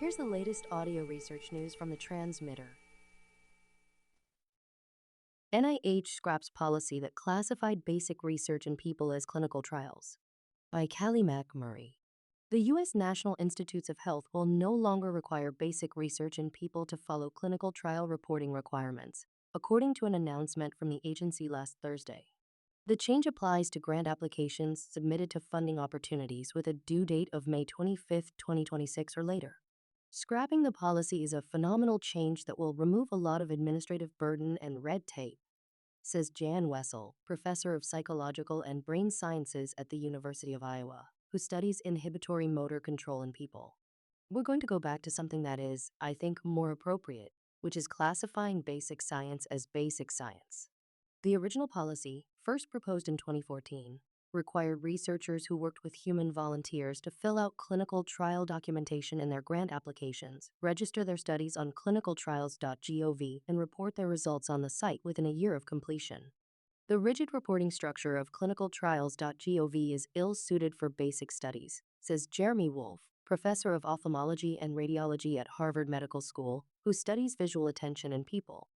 Here's the latest audio research news from the transmitter. NIH scraps policy that classified basic research in people as clinical trials. By Callie McMurray. The U.S. National Institutes of Health will no longer require basic research in people to follow clinical trial reporting requirements, according to an announcement from the agency last Thursday. The change applies to grant applications submitted to funding opportunities with a due date of May 25, 2026 or later. Scrapping the policy is a phenomenal change that will remove a lot of administrative burden and red tape, says Jan Wessel, professor of psychological and brain sciences at the University of Iowa, who studies inhibitory motor control in people. We're going to go back to something that is, I think, more appropriate, which is classifying basic science as basic science. The original policy, first proposed in 2014, required researchers who worked with human volunteers to fill out clinical trial documentation in their grant applications, register their studies on clinicaltrials.gov, and report their results on the site within a year of completion. The rigid reporting structure of clinicaltrials.gov is ill-suited for basic studies, says Jeremy Wolf, professor of ophthalmology and radiology at Harvard Medical School, who studies visual attention in people.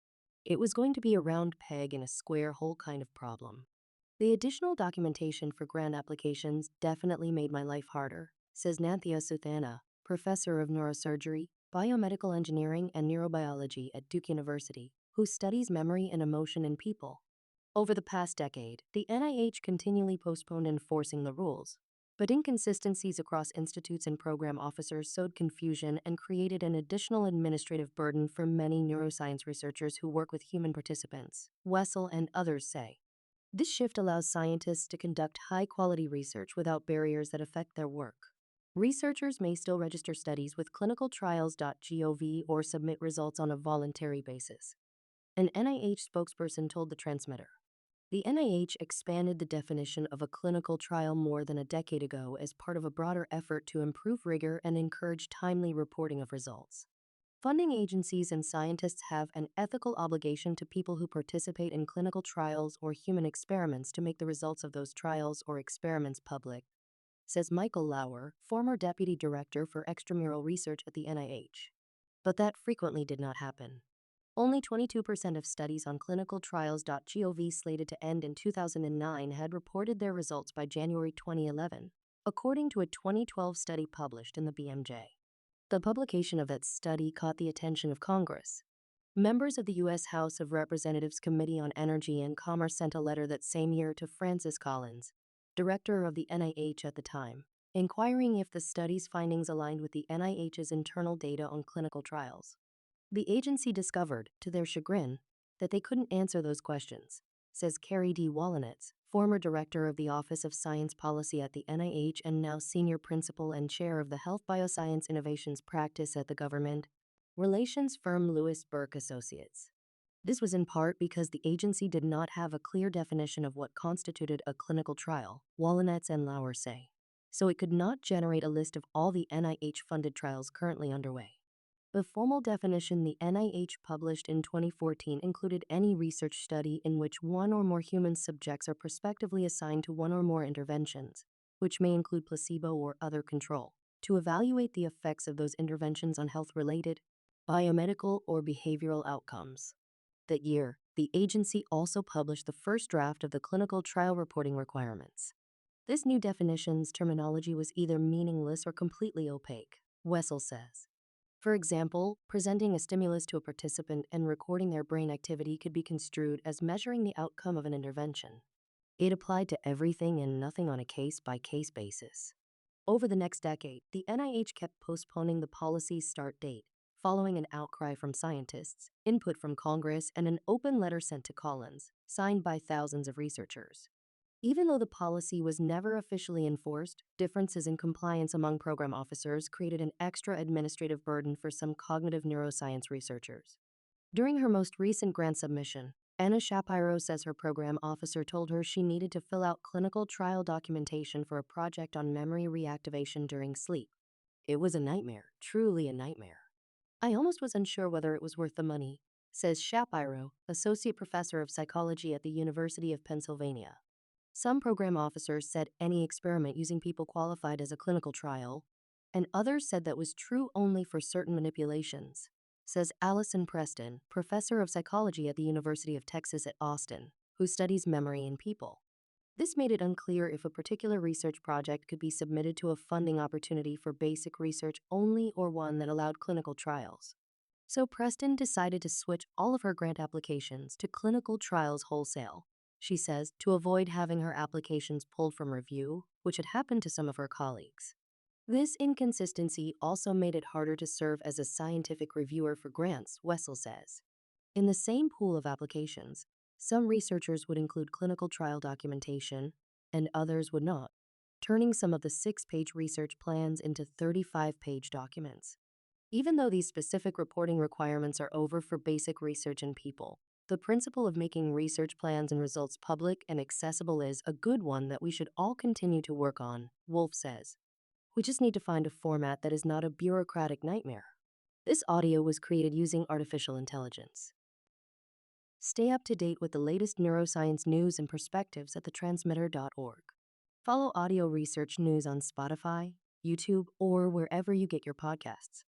It was going to be a round peg in a square hole kind of problem. The additional documentation for grant applications definitely made my life harder, says Nanthia Suthana, professor of neurosurgery, biomedical engineering, and neurobiology at Duke University, who studies memory and emotion in people. Over the past decade, the NIH continually postponed enforcing the rules, but inconsistencies across institutes and program officers sowed confusion and created an additional administrative burden for many neuroscience researchers who work with human participants, Wessel and others say. This shift allows scientists to conduct high-quality research without barriers that affect their work. Researchers may still register studies with clinicaltrials.gov or submit results on a voluntary basis. An NIH spokesperson told the transmitter. The NIH expanded the definition of a clinical trial more than a decade ago as part of a broader effort to improve rigor and encourage timely reporting of results. Funding agencies and scientists have an ethical obligation to people who participate in clinical trials or human experiments to make the results of those trials or experiments public, says Michael Lauer, former deputy director for extramural research at the NIH. But that frequently did not happen. Only 22% of studies on clinicaltrials.gov slated to end in 2009 had reported their results by January 2011, according to a 2012 study published in the BMJ. The publication of that study caught the attention of Congress. Members of the U.S. House of Representatives Committee on Energy and Commerce sent a letter that same year to Francis Collins, director of the NIH at the time, inquiring if the study's findings aligned with the NIH's internal data on clinical trials. The agency discovered, to their chagrin, that they couldn't answer those questions, says Carrie D. Wallenitz, former director of the Office of Science Policy at the NIH and now senior principal and chair of the Health Bioscience Innovations practice at the government relations firm Lewis Burke Associates. This was in part because the agency did not have a clear definition of what constituted a clinical trial, Wallenitz and Lauer say, so it could not generate a list of all the NIH-funded trials currently underway. The formal definition the NIH published in 2014 included any research study in which one or more human subjects are prospectively assigned to one or more interventions, which may include placebo or other control, to evaluate the effects of those interventions on health-related, biomedical, or behavioral outcomes. That year, the agency also published the first draft of the clinical trial reporting requirements. This new definition's terminology was either meaningless or completely opaque, Wessel says. For example, presenting a stimulus to a participant and recording their brain activity could be construed as measuring the outcome of an intervention. It applied to everything and nothing on a case-by-case basis. Over the next decade, the NIH kept postponing the policy's start date, following an outcry from scientists, input from Congress, and an open letter sent to Collins, signed by thousands of researchers. Even though the policy was never officially enforced, differences in compliance among program officers created an extra administrative burden for some cognitive neuroscience researchers. During her most recent grant submission, Anna Shapiro says her program officer told her she needed to fill out clinical trial documentation for a project on memory reactivation during sleep. It was a nightmare, truly a nightmare. I almost was unsure whether it was worth the money, says Shapiro, associate professor of psychology at the University of Pennsylvania. Some program officers said any experiment using people qualified as a clinical trial and others said that was true only for certain manipulations, says Allison Preston, professor of psychology at the University of Texas at Austin, who studies memory in people. This made it unclear if a particular research project could be submitted to a funding opportunity for basic research only or one that allowed clinical trials. So Preston decided to switch all of her grant applications to clinical trials wholesale, she says, to avoid having her applications pulled from review, which had happened to some of her colleagues. This inconsistency also made it harder to serve as a scientific reviewer for grants, Wessel says. In the same pool of applications, some researchers would include clinical trial documentation, and others would not, turning some of the 6-page research plans into 35-page documents. Even though these specific reporting requirements are over for basic research in people, the principle of making research plans and results public and accessible is a good one that we should all continue to work on, Wolf says. We just need to find a format that is not a bureaucratic nightmare. This audio was created using artificial intelligence. Stay up to date with the latest neuroscience news and perspectives at thetransmitter.org. Follow audio research news on Spotify, YouTube, or wherever you get your podcasts.